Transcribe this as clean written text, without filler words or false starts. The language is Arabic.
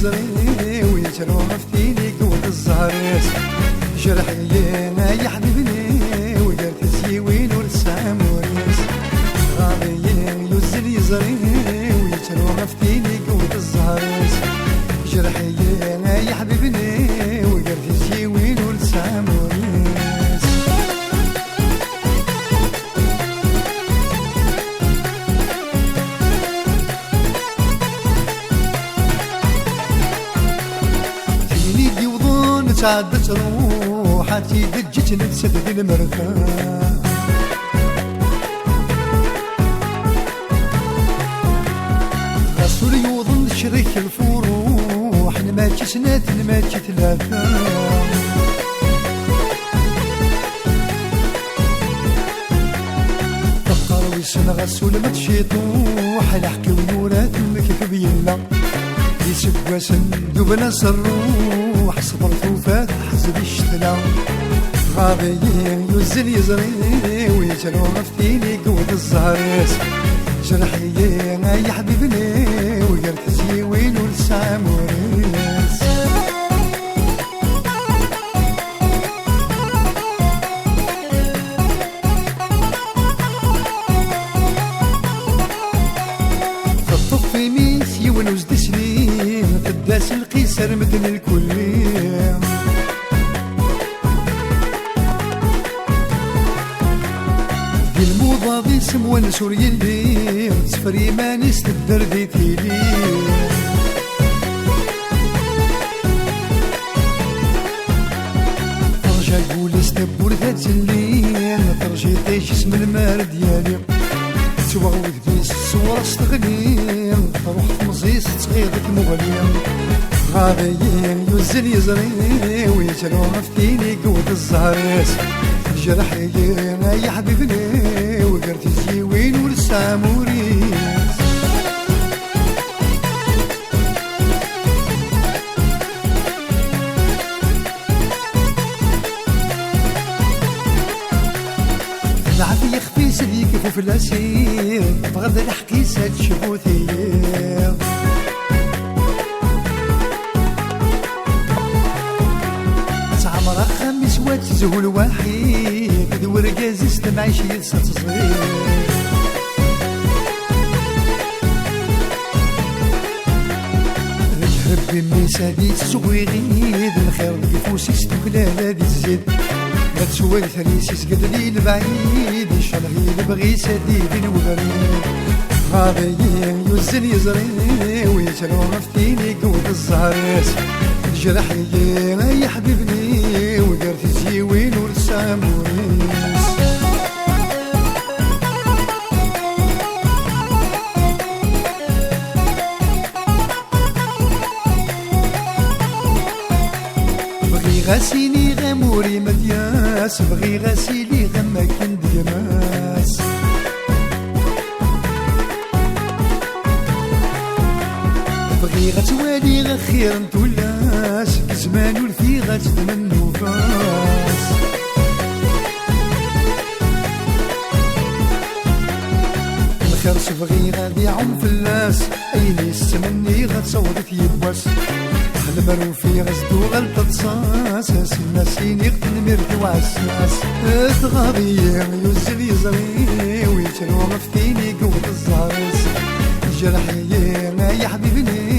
يزري ويتلو غفتيني قوة الزهريس جرحي يا حبيبني وقالت الزيوين والساموريس غابي يوزل يزري ويتلو غفتيني قوة الزهريس جرحي يا حبيبني وقالت الزيوين والساموريس تعدت روحتي دجت نتسد المركان غسول يوضن شريك الفروح نماتي سنات نماتي ثلاثة تبقى ويسن غسول ما تشيطوح الحكي ونورات مكيف بيلا يسبواسن دوبنا الروح صبرت وفات حزب الشتلا غابي يوزل يزري ويتلو غفتيني قوة الزهريس جرحي يا حبيبني وقالت زيوين والساموريس خطف في ميس يونوز دسليم قداس القيسر مدن الكلية دي الموضة دي سموان سوريا اللي سفري ماني ستدر دي تيلي ترجع قول استبور ذات زلين ترجي طيش اسم المار ديالي توغوذ بيس الصورة استغنين تروح تمزيس تصغيرك مغليم غابي يوزل يزري ويتلو غفتيني قوة الزهريس جرحي يا حبيبني وقرت الزيوين والساموريس العافية يخفي سديك فوف الأسير بغض الحكي ساد شبوثي تعمر خمس وات زهول وحيد ذو رقاز استمع شي يلسات صغير رجهب بمي ساديت صغيرين الخير الكفوس يستقلال هادي تزيد ما تسوي ثريسيس قد لي البعيد ان شاء الله يبغي سديد الوغريب غابي يوزل يزري ويتلو غفتيني قوة الزهريس جرحي يا حبيبني وقرت الزيوين والساموريس بغي غاسيني غاموري مدياس بغي غاسيلي غماكن ديماس بغي غتوالي غخير نتولاس كزمان ولفي غتدمن نوفاس الخير صبغي غادي عم فلاس ايني السمني غتصور في يبواس المروفي غزدو غلطة صاص الناسيني غتنمرت وعساس تغابي يوزل يزري ويتلو غفتيني قوة الزهريس جرحي يا حبيبني